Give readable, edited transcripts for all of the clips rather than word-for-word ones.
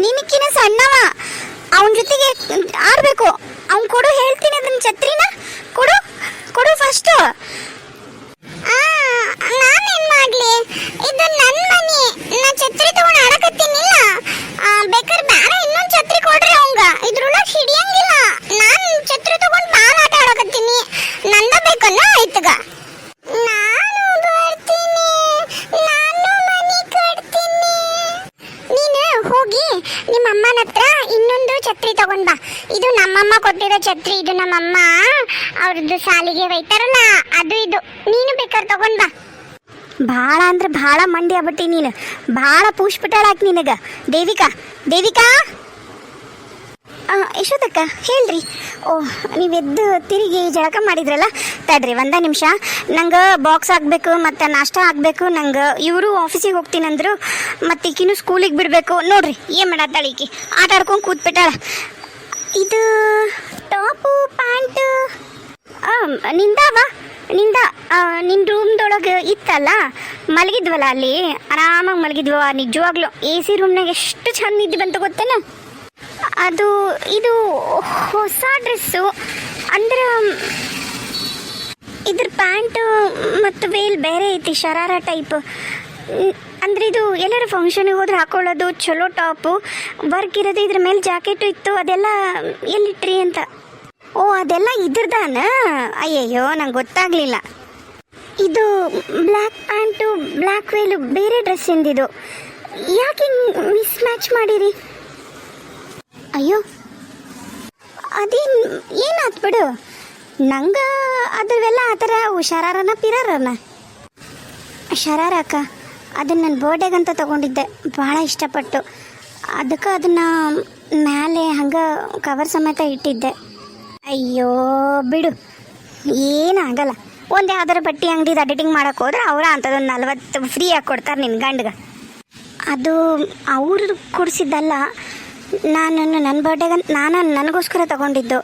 ನಿನಕ್ಕಿನ ಸಣ್ಣವ, ಅವನ ಜೊತೆಗೆ ಆಡ್ಬೇಕು. ಅವ್ನು ಕೊಡು, ಹೇಳ್ತೀನಿ ಅದನ್ನ ಛತ್ರಿನ ಕೊಡು ಕೊಡು ಫಸ್ಟ್. ನಾನೇನ್ ಮಾಡ್ಲಿ, ಇದು ನನ್ನ ಮನೆ, ನಾ ಛತ್ರಿ ತಗೊಂಡು ಆಡಕತ್ತೀನಿಲ್ಲ. ಬೇಕಾದ್ರೆ ಬೇರೆ ಇನ್ನೊಂದು ಛತ್ರಿ ಕೊಡ್ರಿ ಅವಂಗ, ಇದ್ರೊಳಗೆ ಹಿಡಿಯಂಗಿಲ್ಲ. ನಾನು ಛತ್ರಿ ತಗೊಂಡು ನಾನು ಆಟ ಆಡಕತ್ತೀನಿ, ನಂದ ಬೇಕನ್ನ ಆಯ್ತಗ. ನಾನು ಬರ್ತೀನಿ, ನಾನು ಮನೆ ಕಟ್ತೀನಿ. ನೀನು ಹೋಗಿ ನಿಮ್ಮ ಅಮ್ಮನ ಹತ್ರ ಇನ್ನೊಂದು ಛತ್ರಿ ತಗೊಂಡ್ ಬಾ. ಇದು ನಮ್ಮಮ್ಮ ಕೊಟ್ಟಿರೋ ಛತ್ರಿ, ಇದು ನಮ್ಮಮ್ಮ ಅವ್ರದ್ದು ಸಾಲಿಗೆ ಒಯ್ತಾರಲ್ಲ ಅದು ಇದು. ನೀನು ಬೇಕಾದ್ರೆ ತಗೊಂಡ್ ಬಾ. ಭಾಳ ಅಂದ್ರೆ ಭಾಳ ಮಂಡಿ ಆಗ್ಬಿಟ್ಟಿ ನೀನು, ಭಾಳ ಪೂಷ್ಪಿಟ್ಟಾಳಾಕ್ ನಿನಗ. ದೇವಿಕಾ ದೇವಿಕಾ ಯಶೋದಕ್ಕ ಹೇಳ್ರಿ. ಓಹ್, ನೀವೆದ್ದು ತಿರುಗಿ ಜಳಕ ಮಾಡಿದ್ರಲ್ಲ, ತಡ್ರಿ ಒಂದೇ ನಿಮಿಷ. ನಂಗೆ ಬಾಕ್ಸ್ ಹಾಕ್ಬೇಕು ಮತ್ತು ನಾಷ್ಟ ಹಾಕ್ಬೇಕು. ನಂಗೆ ಇವರು ಆಫೀಸಿಗೆ ಹೋಗ್ತೀನಂದ್ರು, ಮತ್ತು ಈಕಿನೂ ಸ್ಕೂಲಿಗೆ ಬಿಡಬೇಕು. ನೋಡ್ರಿ ಏನು ಮಾಡತ್ತಾಳ ಈಕಿ, ಆಟ ಆಡ್ಕೊಂಡು ಕೂತ್ಬಿಟ್ಟಾಳ. ಇದು ಟಾಪು ಪ್ಯಾಂಟು ನಿಂದಾವ ನಿಂದ ನಿನ್ನ ರೂಮ್ದೊಳಗೆ ಇತ್ತಲ್ಲ, ಮಲಗಿದ್ವಲ್ಲ ಅಲ್ಲಿ, ಆರಾಮಾಗಿ ಮಲಗಿದ್ವ. ನಿಜವಾಗ್ಲೂ ಎ ಸಿ ರೂಮ್ನಾಗ ಎಷ್ಟು ಚಂದ ನಿದ್ದೆ ಬಂತು ಗೊತ್ತೇನ. ಅದು ಇದು ಹೊಸ ಡ್ರೆಸ್ಸು ಅಂದ್ರೆ ಇದ್ರ ಪ್ಯಾಂಟು ಮತ್ತು ವೇಲ್ ಬೇರೆ ಐತಿ, ಶರಾರ ಟೈಪ್. ಅಂದ್ರೆ ಇದು ಎಲ್ಲರ ಫಂಕ್ಷನಿಗೆ ಹೋದ್ರೆ ಹಾಕೊಳ್ಳೋದು ಚಲೋ ಟಾಪು. ವರ್ಕ್ ಇರೋದು, ಇದ್ರ ಮೇಲೆ ಜಾಕೆಟು ಇತ್ತು. ಅದೆಲ್ಲ ಎಲ್ಲಿಟ್ರಿ ಅಂತ. ಓ, ಅದೆಲ್ಲ ಇದ್ರದಾನ? ಅಯ್ಯಯ್ಯೋ, ನಂಗೆ ಗೊತ್ತಾಗ್ಲಿಲ್ಲ. ಇದು ಬ್ಲ್ಯಾಕ್ ಪ್ಯಾಂಟು ಬ್ಲ್ಯಾಕ್ ವೇಲು ಬೇರೆ ಡ್ರೆಸ್ ಎಂದಿದು, ಯಾಕೆ ಮಿಸ್ ಮ್ಯಾಚ್ ಮಾಡಿರಿ? ಅಯ್ಯೋ, ಅದೇನು ಏನಾತ್ ಬಿಡು. ನಂಗೆ ಅದವೆಲ್ಲ ಆ ಥರ ಶರಾರನ ಪಿರಾರನ. ಶರಾರ ಅಕ್ಕ, ಅದನ್ನು ನನ್ನ ಬರ್ಡೇಗಂತ ತೊಗೊಂಡಿದ್ದೆ, ಭಾಳ ಇಷ್ಟಪಟ್ಟು. ಅದಕ್ಕೆ ಅದನ್ನು ಮೇಲೆ ಹಂಗೆ ಕವರ್ ಸಮೇತ ಇಟ್ಟಿದ್ದೆ. ಅಯ್ಯೋ ಬಿಡು, ಏನಾಗಲ್ಲ. ಒಂದು ಯಾವ್ದಾರ ಬಟ್ಟೆ ಅಂಗಡಿದು ಎಡಿಟಿಂಗ್ ಮಾಡೋಕೆ ಹೋದ್ರೆ ಅವರ ಅಂಥದ್ದೊಂದು 40 ಫ್ರೀಯಾಗಿ ಕೊಡ್ತಾರೆ ನಿನ್ನ ಗಂಡಿಗೆ. ಅದು ಅವರು ಕೊಡಿಸಿದ್ದಲ್ಲ, ನಾನು ನನ್ನ ಬರ್ಡೇಗಂತ ನನಗೋಸ್ಕರ ತೊಗೊಂಡಿದ್ದು.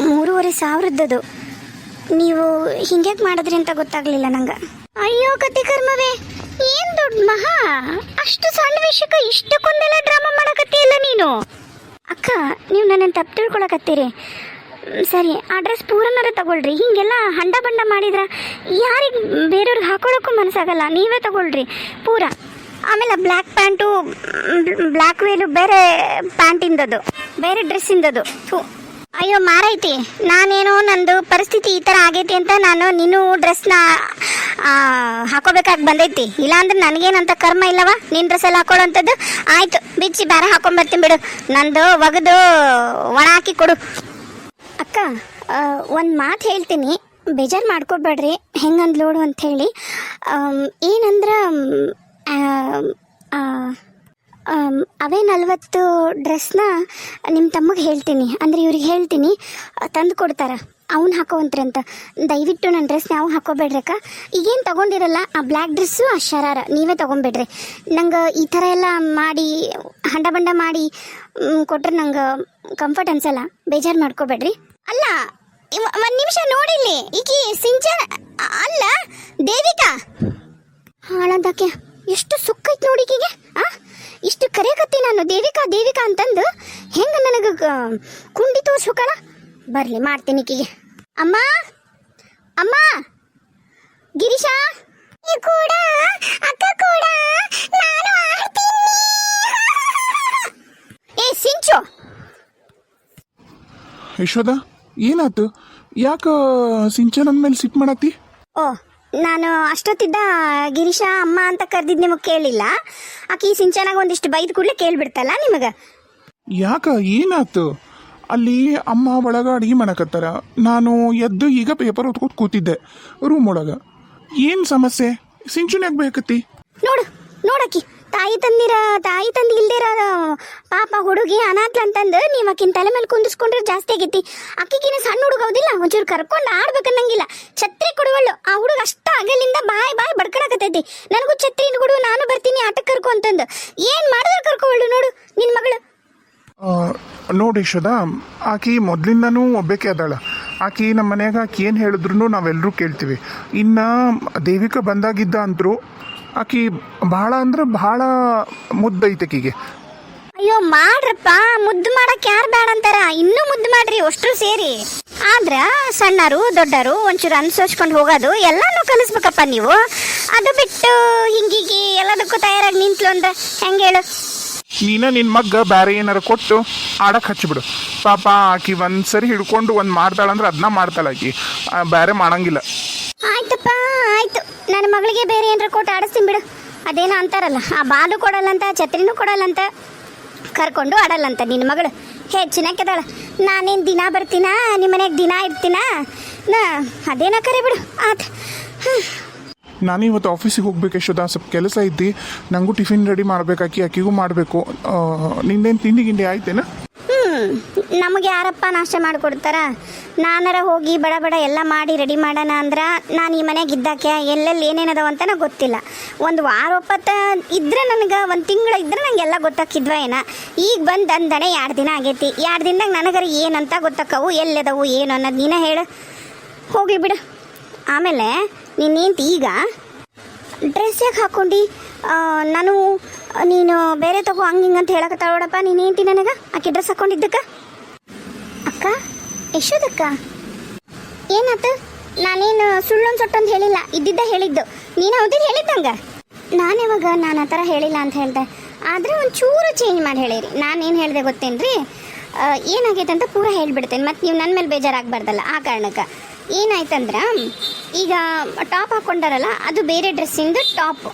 3,500 ನೀವು ಹಿಂಗೆ ಮಾಡಿದ್ರಿ ಅಂತ ಗೊತ್ತಾಗಲಿಲ್ಲ ನಂಗೆ. ಅಯ್ಯೋ ಕತಿ ಕರ್ಮವೇ, ಏನು ದೊಡ್ಡ ಮಹಾ, ಅಷ್ಟು ಸಣ್ಣ ವಿಷಯಕ್ಕೆ ಇಷ್ಟಕ್ಕೊಂದೆಲ್ಲ ಡ್ರಾಮಾ ಮಾಡಕತ್ತೀಯಲ್ಲ ನೀನು. ಅಕ್ಕ, ನೀವು ನನ್ನನ್ನು ತಪ್ಪು ತಿಳ್ಕೊಳಕತ್ತೀರಿ. ಸರಿ, ಆ ಡ್ರೆಸ್ ಪೂರನಾರ ತಗೊಳ್ರಿ. ಹೀಗೆಲ್ಲ ಹಂಡ ಬಂಡ ಮಾಡಿದ್ರೆ ಯಾರಿಗೆ ಬೇರೆಯವ್ರಿಗೆ ಹಾಕೊಳ್ಳೋಕ್ಕೂ ಮನಸ್ಸಾಗಲ್ಲ. ನೀವೇ ತಗೊಳ್ರಿ ಪೂರ. ಆಮೇಲೆ ಬ್ಲ್ಯಾಕ್ ಪ್ಯಾಂಟು ಬ್ಲ್ಯಾಕ್ ವೇಲು ಬೇರೆ ಪ್ಯಾಂಟಿಂದದು, ಬೇರೆ ಡ್ರೆಸ್ಸಿಂದದು. ಅಯ್ಯೋ ಮಾರೈತಿ, ನಾನೇನೋ ನಂದು ಪರಿಸ್ಥಿತಿ ಈ ಥರ ಆಗೈತಿ ಅಂತ ನಾನು ನೀನು ಡ್ರೆಸ್ನ ಹಾಕೋಬೇಕಾಗಿ ಬಂದೈತಿ. ಇಲ್ಲಾಂದ್ರೆ ನನಗೇನಂತ ಕರ್ಮ ಇಲ್ಲವ ನಿನ್ನ ಡ್ರೆಸ್ಸೆಲ್ಲ ಹಾಕೊಳ್ಳೋಂಥದ್ದು. ಆಯಿತು, ಬಿಚ್ಚಿ ಬೇರೆ ಹಾಕೊಂಬರ್ತೀನಿ ಬಿಡು. ನಂದು ಒಗೆದು ಒಣ ಹಾಕಿ ಕೊಡು. ಅಕ್ಕ, ಒಂದು ಮಾತು ಹೇಳ್ತೀನಿ, ಬೇಜಾರು ಮಾಡ್ಕೊಬೇಡ್ರಿ. ಹೆಂಗಂದ್ ಲೋಡು ಅಂಥೇಳಿ. ಏನಂದ್ರೆ ಅವೇ 40 ಡ್ರೆಸ್ನ ನಿಮ್ಮ ತಮ್ಮಗೆ ಹೇಳ್ತೀನಿ, ಅಂದರೆ ಇವ್ರಿಗೆ ಹೇಳ್ತೀನಿ, ತಂದು ಕೊಡ್ತಾರೆ. ಅವ್ನು ಹಾಕೋವಂತ್ರಿ ಅಂತ. ದಯವಿಟ್ಟು ನನ್ನ ಡ್ರೆಸ್ ನಾವು ಹಾಕೋಬೇಡ್ರಕ್ಕ. ಈಗೇನು ತೊಗೊಂಡಿರಲ್ಲ, ಆ ಬ್ಲ್ಯಾಕ್ ಡ್ರೆಸ್ಸು, ಆ ಶರಾರ ನೀವೇ ತೊಗೊಂಬೇಡ್ರಿ. ನಂಗೆ ಈ ಥರ ಎಲ್ಲ ಮಾಡಿ ಹಂಡ ಬಂಡ ಮಾಡಿ ಕೊಟ್ರೆ ನಂಗೆ ಕಂಫರ್ಟ್ ಅನ್ಸಲ್ಲ. ಬೇಜಾರು ಮಾಡ್ಕೋಬೇಡ್ರಿ. ಅಲ್ಲ, ಒಂದು ನಿಮಿಷ ನೋಡಿಲ್ಲಿ, ಈಕಿ ಸಿಂಚನ ಅಲ್ಲ ದೇವಿಕಾ. ಹಾಳದಕ್ಕೆ ಎಷ್ಟು ಸುಕ್ಕೈತೆ ನೋಡಿಕಿಗೆ. ಇಷ್ಟು ಕರೆಯಕತ್ತಿ ನಾನು ದೇವಿಕಾ ದೇವಿಕಾ ಅಂತಂದು, ಹೆಂಗೆ ನನಗೆ ಕುಂಡಿ ತೋರ್ಸ್ಬೇಕಲ್ಲ. ಬರಲಿ, ಮಾಡ್ತೀನಿ ಈಕಿಗೆ. ಅಮ್ಮ ಅಮ್ಮ, ಗಿರೀಶ ಕೂಡ ಅಕ್ಕ ಕೂಡ ನಾನು ಆಡ್ತೀನಿ. ಏ ಸಿಂಚು. ಯಶೋದ, ಏನಾಯ್ತು? ಯಾಕೆ ಸಿಂಚನನ್ ಮೇಲೆ ಸಿಟ್ ಮಾಡತ್ತಿ? ಓ, ನಾನು ಅಷ್ಟೊತ್ತಿದ್ದ ಗಿರೀಶ ಅಮ್ಮ ಅಂತ ಕರೆದಿದ್ದು ನಿಮಗೆ ಕೇಳಿಲ್ಲ. ಆಕಿ ಸಿಂಚನಾಗ ಒಂದಿಷ್ಟು ಬೈದು ಕೂಡಲೇ ಕೇಳಿಬಿಡ್ತಲ್ಲ ನಿಮಗೆ. ಯಾಕ ಏನಾಯ್ತು? ಅಲ್ಲಿ ಅಮ್ಮ ಒಳಗೆ ಅಡುಗೆ ಮಾಡಕತ್ತಾರ. ನಾನು ಎದ್ದು ಈಗ ಪೇಪರ್ ಓದ್ಕೊತ ಕೂತಿದ್ದೆ ರೂಮ್ ಒಳಗೆ. ಏನು ಸಮಸ್ಯೆ? ಸಿಂಚುನ್ಯಾಗ ಬೇಕತ್ತಿ? ನೋಡಕ್ಕಿ ತಾಯಿ ತಂದು ಇಲ್ದಿರ ಪಾಪ ಹುಡುಗಿ ಅನಾಥ್ಲ ಅಂತಂದು ನೀವು ಆಕಿನ ತಲೆ ಮೇಲೆ ಕುಂದಿಸ್ಕೊಂಡ್ರೆ ಜಾಸ್ತಿ ಆಗೈತಿ. ಅಕ್ಕಿಗಿನ ಸಣ್ಣ ಹುಡುಗ ಹೌದಿಲ್ಲ, ಒಂಚೂರು ಕರ್ಕೊಂಡು ಆಡ್ಬೇಕನ್ನಂಗಿಲ್ಲ. ಛತ್ರಿ ಕೊಡುವಳು ಆ ಹುಡುಗ ಅಷ್ಟ ಆಗಲಿಂದ ಬಾಯ್ ಬಡ್ಕೊಳಕತ್ತೈತಿ. ನನಗೂ ಛತ್ರಿ ಕೊಡು, ನಾನು ಬರ್ತೀನಿ ಆಟಕ್ಕೆ ಕರ್ಕೊ ಅಂತಂದು. ಏನು ಮಾಡಿದ್ರೆ ಕರ್ಕೋವಳು ನೋಡು ನಿನ್ನ ಮಗಳು. ನೋಡಿ ಯಶೋದ, ಆಕಿ ಮೊದಲಿಂದನೂ ಒಬ್ಬಾಕೆ ಅದಾಳ. ಆಕಿ ನಮ್ಮ ಮನ್ಯಾಗ ಆಕಿ ಏನು ಹೇಳಿದ್ರು ನಾವೆಲ್ಲರೂ ಕೇಳ್ತೀವಿ. ಇನ್ನು ದೇವಿಕಾ ಬಂದಾಗಿದ್ದ ಅಂದರು ಆಕಿ ಭಾಳ ಅಂದ್ರೆ ಭಾಳ ಮುದ್ದೈತೆ ಆಕಿಗೆ. ಅಯ್ಯೋ ಮಾಡ್ರಪ್ಪ, ಮುದ್ದು ಮಾಡಕ್ ಯಾರು ಬೇಡ ಅಂತಾರ, ಇನ್ನೂ ಮುದ್ದು ಮಾಡ್ರಿ ಅಷ್ಟ್ರು ಸೇರಿ. ಆದ್ರ ಸಣ್ಣರು ದೊಡ್ಡರು ಒಂಚೂರು ಅನ್ಸೋಚ್ಕೊಂಡು ಹೋಗೋದು ಎಲ್ಲಾನು ಕಲಿಸ್ಬೇಕಪ್ಪ ನೀವು. ಅದು ಬಿಟ್ಟು ಹಿಂಗಿಗೆ ಎಲ್ಲದಕ್ಕೂ ತಯಾರಾಗಿ ನಿಂತ್ಲು ಅಂದ್ರೆ ಹೆಂಗೆ ಹೇಳು? ನೀನ ನಿನ್ನ ಮಗ್ಗ ಬೇರೆ ಏನಾರು ಕೊಟ್ಟು ಆಡಕ್ಕೆ ಹಚ್ಚಿಬಿಡು. ಪಾಪ ಆಕಿ ಒಂದ್ಸರಿ ಹಿಡ್ಕೊಂಡು ಒಂದು ಮಾಡ್ತಾಳಂದ್ರೆ ಅದನ್ನ ಮಾಡ್ತಾಳೆ ಆಕಿ, ಬೇರೆ ಮಾಡಂಗಿಲ್ಲ. ಆಯ್ತಪ್ಪ ಆಯ್ತು, ನನ್ನ ಮಗಳಿಗೆ ಬೇರೆ ಏನಾರ ಕೊಟ್ಟು ಆಡಿಸ್ತೀನಿ ಬಿಡು. ಅದೇನೋ ಅಂತಾರಲ್ಲ, ಆ ಬಾಲು ಕೊಡಲ್ಲಂತ ಛತ್ರಿನೂ ಕೊಡಲ್ಲಂತ, ಕರ್ಕೊಂಡು ಆಡಲ್ಲಂತ ನಿನ್ನ ಮಗಳು. ಹೆಚ್ಚಿನಕ್ಕೆದಾಳ. ನಾನೇನು ದಿನ ಬರ್ತೀನ ನಿಮ್ಮ ಮನೆಗೆ, ದಿನ ಇರ್ತೀನ ನಾ? ಅದೇನ ಕರೆ ಬಿಡು ಆತ. ನಾನು ಇವತ್ತು ಆಫೀಸಿಗೆ ಹೋಗ್ಬೇಕು ಯಶೋದ, ಸ್ವಲ್ಪ ಕೆಲಸ ಐತಿ. ನನಗೂ ಟಿಫಿನ್ ರೆಡಿ ಮಾಡ್ಬೇಕಾಕಿ, ಆಕಿಗೂ ಮಾಡಬೇಕು. ನಿಂದೇನು ತಿಂಡಿ ಗಿಂಡಿ ಆಯ್ತೇನ? ನಮಗೆ ಯಾರಪ್ಪ ನಾಷ್ಟ ಮಾಡಿಕೊಡ್ತಾರ? ನಾನಾರ ಹೋಗಿ ಬಡ ಬಡ ಎಲ್ಲ ಮಾಡಿ ರೆಡಿ ಮಾಡೋಣ ಅಂದ್ರೆ ನಾನು ಈ ಮನೆಗೆ ಇದ್ದಾಕೆ ಎಲ್ಲೆಲ್ಲಿ ಏನೇನದಾವ ಅಂತ ನಂಗೆ ಗೊತ್ತಿಲ್ಲ. ಒಂದು ವಾರ ಒಪ್ಪತ್ತ ಇದ್ರೆ ನನಗೆ, ಒಂದು ತಿಂಗಳು ಇದ್ರೆ ನಂಗೆಲ್ಲ ಗೊತ್ತಾಕಿದ್ವ ಏನ. ಈಗ ಬಂದು ಅಂದನೆ 2 ದಿನ ಆಗೈತಿ. 2 ದಿನದಾಗ ನನಗರ ಏನಂತ ಗೊತ್ತಾಕವು, ಎಲ್ಲದವು ಏನು ಅನ್ನೋದು ನೀನೇ ಹೇಳು. ಹೋಗ್ಲಿ ಬಿಡು. ಆಮೇಲೆ ನೀನೇಂತ ಈಗ ಡ್ರೆಸ್ ಯಾಕೆ ಹಾಕ್ಕೊಂಡು ನಾನು ನೀನು ಬೇರೆ ತಗೋ ಹಂಗಿಂಗೆ ಅಂತ ಹೇಳಕತ್ತಾಳ ನೋಡಪ್ಪ ನೀನೇಂತಿ ನನಗೆ ಆಕೆ ಡ್ರೆಸ್ ಹಾಕ್ಕೊಂಡಿದ್ದಕ್ಕ? ಅಕ್ಕ ಯಶೋದಕ್ಕ ಏನಾಯ್ತು? ನಾನೇನು ಸುಳ್ಳೊಂದು ಸೊಟ್ಟೊಂದು ಹೇಳಿಲ್ಲ, ಇದ್ದಿದ್ದ ಹೇಳಿದ್ದು. ನೀನು ಹೌದಿದ್ದು ಹೇಳಿದ್ದಂಗೆ. ನಾನು ಆ ಥರ ಹೇಳಿಲ್ಲ ಅಂತ ಹೇಳಿದೆ, ಆದರೆ ಒಂಚೂರು ಚೇಂಜ್ ಮಾಡಿ ಹೇಳಿರಿ. ನಾನೇನು ಹೇಳಿದೆ ಗೊತ್ತೇನ್ರಿ? ಏನಾಗೈತೆ ಅಂತ ಪೂರ ಹೇಳ್ಬಿಡ್ತೇನೆ, ಮತ್ತು ನೀವು ನನ್ನ ಮೇಲೆ ಬೇಜಾರಾಗಬಾರ್ದಲ್ಲ. ಆ ಕಾರಣಕ್ಕೆ ಏನಾಯ್ತಂದ್ರೆ, ಈಗ ಟಾಪ್ ಹಾಕ್ಕೊಂಡಾರಲ್ಲ ಅದು ಬೇರೆ ಡ್ರೆಸ್ಸಿಂದು ಟಾಪ್,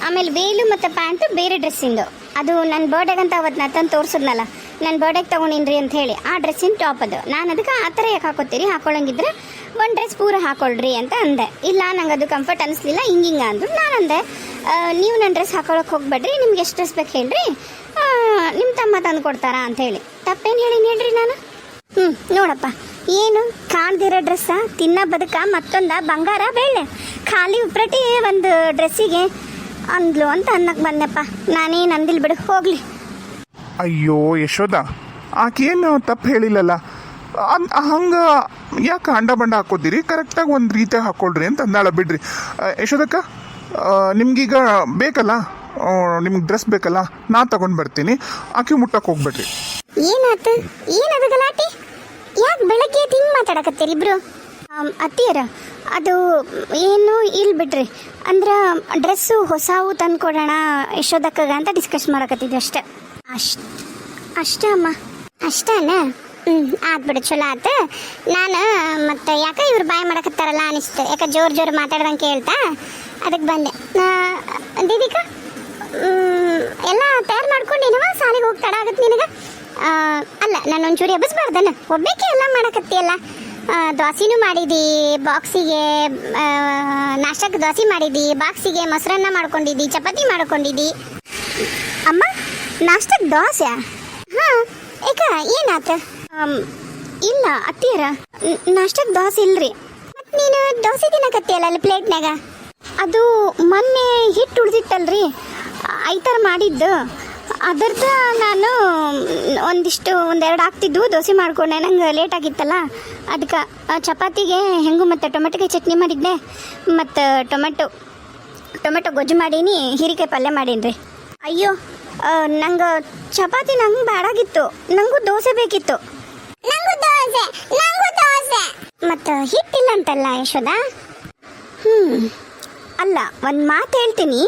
ಆಮೇಲೆ ವೇಲು ಮತ್ತು ಪ್ಯಾಂಟು ಬೇರೆ ಡ್ರೆಸ್ಸಿಂದು. ಅದು ನನ್ನ ಬರ್ಡೇಗಂತ ಅವತ್ತು ನಾನು ತಂದು ತೋರಿಸಿದ್ನಲ್ಲ, ನನ್ನ ಬರ್ಡೇಗೆ ತೊಗೊಂಡಿನ್ರಿ ಅಂತ ಹೇಳಿ, ಆ ಡ್ರೆಸ್ಸಿನ ಟಾಪ್ ಅದು. ನಾನು ಅದಕ್ಕೆ ಆ ಥರ ಯಾಕೆ ಹಾಕೋತೀರಿ, ಹಾಕೊಳ್ಳಂಗಿದ್ರೆ ಒಂದು ಡ್ರೆಸ್ ಪೂರ ಹಾಕೊಳ್ರಿ ಅಂತ ಅಂದೆ. ಇಲ್ಲ ನಂಗೆ ಅದು ಕಂಫರ್ಟ್ ಅನಿಸ್ಲಿಲ್ಲ, ಹಿಂಗಿಂಗ ಅಂದರು. ನಾನು ಅಂದೆ ನೀವು ನನ್ನ ಡ್ರೆಸ್ ಹಾಕೊಳಕ್ಕೆ ಹೋಗ್ಬೇಡ್ರಿ, ನಿಮ್ಗೆ ಎಷ್ಟು ಡ್ರೆಸ್ ಬೇಕು ಹೇಳ್ರಿ, ನಿಮ್ಮ ತಮ್ಮ ತಂದು ಕೊಡ್ತಾರಾ ಅಂತ ಹೇಳಿ. ತಪ್ಪೇನು ಹೇಳಿನಿ ಹೇಳ್ರಿ ನಾನು? ನೋಡಪ್ಪ, ಏನು ಕಾಣ್ದಿರೋ ಡ್ರೆಸ್ಸ, ತಿನ್ನ ಬದುಕ ಮತ್ತೊಂದ ಬಂಗಾರ ಬೆಳ್ಳೆ, ಖಾಲಿ ಉಪ್ರಟಿ ಒಂದು ಡ್ರೆಸ್ಸಿಗೆ ಅಂದ್ಲು ಅಂತ ಅನ್ನಕ್ಕೆ ಬಂದೆಪ್ಪ. ನಾನೇನು ಅಂದಿಲ್ ಬಿಡು, ಹೋಗ್ಲಿ. ಅಯ್ಯೋ ಯಶೋದ, ಆಕೇನು ತಪ್ಪು ಹೇಳಿಲ್ಲಲ್ಲ, ಹಂಗೆ ಯಾಕೆ ಅಂಡ ಬಂಡ ಹಾಕೋದಿರಿ, ಕರೆಕ್ಟಾಗಿ ಒಂದು ರೀತಿಯಾಗಿ ಹಾಕ್ಕೊಳ್ರಿ ಅಂತ ಅಂದಾಳ. ಬಿಡ್ರಿ ಯಶೋದಕ್ಕ, ನಿಮ್ಗೀಗ ಬೇಕಲ್ಲ, ನಿಮ್ಗೆ ಡ್ರೆಸ್ ಬೇಕಲ್ಲ, ನಾ ತಗೊಂಡು ಬರ್ತೀನಿ, ಆಕೆ ಮುಟ್ಟಕ್ಕೆ ಹೋಗ್ಬೇಡ್ರಿ. ಏನಾಯ್ತು? ಏನದು ಗಲಾಟೆ? ಯಾಕೆ ಬೆಳಗ್ಗೆ ಹಿಂಗೆ ಮಾತಾಡಕತ್ತೀರಿ ಇಬ್ರು? ಅತ್ತಿಯರ ಅದು ಏನು ಇಲ್ಲ ಬಿಡ್ರಿ, ಅಂದ್ರೆ ಡ್ರೆಸ್ಸು ಹೊಸವು ತಂದು ಕೊಡೋಣ ಯಶೋದಕ್ಕಗ ಅಂತ ಡಿಸ್ಕಸ್ ಮಾಡಕತ್ತಿದ್ವಿ ಅಷ್ಟೆ. ಅಷ್ಟೇ ಅಮ್ಮ. ಅಷ್ಟೇನ? ಆತ್ಬಿಡು, ಚಲೋ ಆತು. ನಾನು ಮತ್ತೆ ಯಾಕೆ ಇವ್ರು ಬಾಯ್ ಮಾಡಕತ್ತಾರಲ್ಲ ಅನಿಸ್ತು, ಯಾಕೆ ಜೋರು ಮಾತಾಡ್ದಂಗೆ ಕೇಳ್ತಾ ಅದಕ್ಕೆ ಬಂದೆ. ದೀದಿಕಾ ಎಲ್ಲ ತಯಾರು ಮಾಡ್ಕೊಂಡಿನವ, ಸಾಲಿಗೆ ಹೋಗಿ ತಡ ಆಗತ್ತೆ ನಿನಗೆ? ಅಲ್ಲ, ನಾನು ಒಂಚೂರು ಎಬ್ಬಿಸ್ಬಾರ್ದನ, ಒಬ್ಬೇಕೆ ಎಲ್ಲ ಮಾಡಕತ್ತೀಯಲ್ಲ. ದೋಸೆನೂ ಮಾಡಿದಿ, ಬಾಕ್ಸಿಗೆ ನಾಷ್ಟಕ್ಕೆ ದೋಸೆ ಮಾಡಿದಿ, ಬಾಕ್ಸಿಗೆ ಮೊಸರನ್ನ ಮಾಡ್ಕೊಂಡಿದ್ದಿ, ಚಪಾತಿ ಮಾಡ್ಕೊಂಡಿದ್ದಿ. ಅಮ್ಮ ನಾಷ್ಟಕ್ಕೆ ದೋಸೆ? ಹಾಂ, ಏಕ ಏನಾತ? ಇಲ್ಲ ಅತ್ತಿಯರ, ನಾಷ್ಟಕ್ಕೆ ದೋಸೆ ಇಲ್ರಿ. ಮತ್ತು ನೀನು ದೋಸೆ ತಿನ್ನಕತ್ತೀಯಲ್ಲ ಅಲ್ಲಿ ಪ್ಲೇಟ್ನಾಗ, ಅದು ಮೊನ್ನೆ ಹಿಟ್ಟು ಉಳಿದಿತ್ತಲ್ರಿ, ಈ ಥರ ಮಾಡಿದ್ದು. ಅದರ್ದು ನಾನು ಒಂದೆರಡು ಹಾಕ್ತಿದ್ವು, ದೋಸೆ ಮಾಡ್ಕೊಂಡೆ. ನಂಗೆ ಲೇಟ್ ಆಗಿತ್ತಲ್ಲ, ಅದಕ್ಕೆ ಚಪಾತಿಗೆ ಹೆಂಗೂ ಮತ್ತು ಟೊಮೆಟೊಗೆ ಚಟ್ನಿ ಮಾಡಿದ್ದೆ, ಮತ್ತು ಟೊಮೆಟೊ ಗೊಜ್ಜು ಮಾಡೀನಿ, ಹೀರೆಕಾಯಿ ಪಲ್ಯ ಮಾಡೀನಿ ರೀ. ಅಯ್ಯೋ, ನಂಗೆ ಚಪಾತಿ ನಂಗೆ ಬೇಡಾಗಿತ್ತು, ನನಗೂ ದೋಸೆ ಬೇಕಿತ್ತು. ಮತ್ತು ಹಿಟ್ಟಿಲ್ಲ ಅಂತಲ್ಲ ಯಶೋದ? ಅಲ್ಲ, ಒಂದು ಮಾತು ಹೇಳ್ತೀನಿ,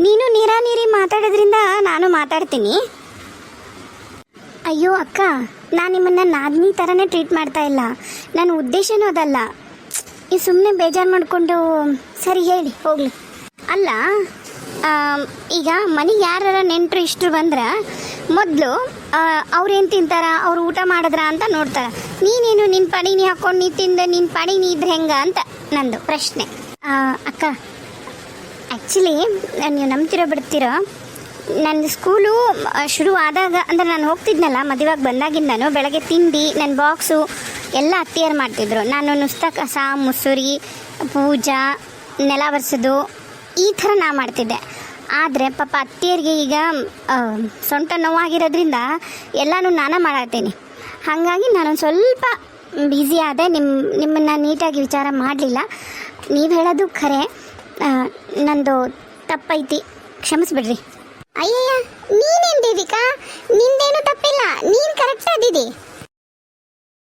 ನೀನು ನೀರಿ ಮಾತಾಡೋದ್ರಿಂದ ನಾನು ಮಾತಾಡ್ತೀನಿ. ಅಯ್ಯೋ ಅಕ್ಕ, ನಾನು ನಿಮ್ಮನ್ನು ನಾದಿನಿ ಥರನೇ ಟ್ರೀಟ್ ಮಾಡ್ತಾ ಇಲ್ಲ, ನನ್ನ ಉದ್ದೇಶನೂ ಅದಲ್ಲ. ಈ ಸುಮ್ಮನೆ ಬೇಜಾರು ಮಾಡಿಕೊಂಡು ಸರಿ ಹೇಳಿ ಹೋಗಲಿ. ಅಲ್ಲ, ಈಗ ಮನೆಗೆ ಯಾರ ನೆಂಟರು ಇಷ್ಟರು ಬಂದ್ರೆ ಮೊದಲು ಅವ್ರೇನು ತಿಂತಾರ, ಅವ್ರು ಊಟ ಮಾಡಿದ್ರ ಅಂತ ನೋಡ್ತಾರೆ. ನೀನೇನು ನಿನ್ನ ಪಾಡಿ ನೀ ಹಾಕ್ಕೊಂಡು ನೀ ತಿಂದು ನಿನ್ನ ಪಾಡಿ ನೀ ಇದ್ರೆ ಹೆಂಗ ಅಂತ ನಂದು ಪ್ರಶ್ನೆ. ಅಕ್ಕ, ಆ್ಯಕ್ಚುಲಿ ನೀವು ನಂಬ್ತಿರೋ ಬಿಡ್ತಿರೋ, ನನ್ನ ಸ್ಕೂಲು ಶುರು ಆದಾಗ, ಅಂದರೆ ನಾನು ಹೋಗ್ತಿದ್ನಲ್ಲ ಮದುವೆಗೆ ಬಂದಾಗಿಂದನು, ಬೆಳಗ್ಗೆ ತಿಂಡಿ ನನ್ನ ಬಾಕ್ಸು ಎಲ್ಲ ಅತ್ತಿಯರು ಮಾಡ್ತಿದ್ರು. ನಾನು ನುಸ್ತ ಕಸ, ಮುಸುರಿ, ಪೂಜಾ, ನೆಲ ಒರೆಸೋದು ಈ ಥರ ನಾ ಮಾಡ್ತಿದ್ದೆ. ಆದರೆ ಪಾಪ ಅತ್ತಿಯರಿಗೆ ಈಗ ಸೊಂಟ ನೋವಾಗಿರೋದ್ರಿಂದ ಎಲ್ಲನೂ ನಾನೇ ಮಾಡತ್ತೀನಿ. ಹಾಗಾಗಿ ನಾನೊಂದು ಸ್ವಲ್ಪ ಬ್ಯುಸಿ ಆದೆ, ನಿಮ್ಮನ್ನು ನೀಟಾಗಿ ವಿಚಾರ ಮಾಡಲಿಲ್ಲ. ನೀವು ಹೇಳೋದು ಖರೆ, ನಂದು ತಪ್ಪೈತಿ, ಕ್ಷಮಿಸ್ಬಿಡ್ರಿ. ಅಯ್ಯಯ್ಯ ನೀನೇನ್ ದೇವಿಕಾ, ನಿಂದೇನು ತಪ್ಪಿಲ್ಲ, ನೀನ್ ಕರೆಕ್ಟ್ ಅದಿದಿ.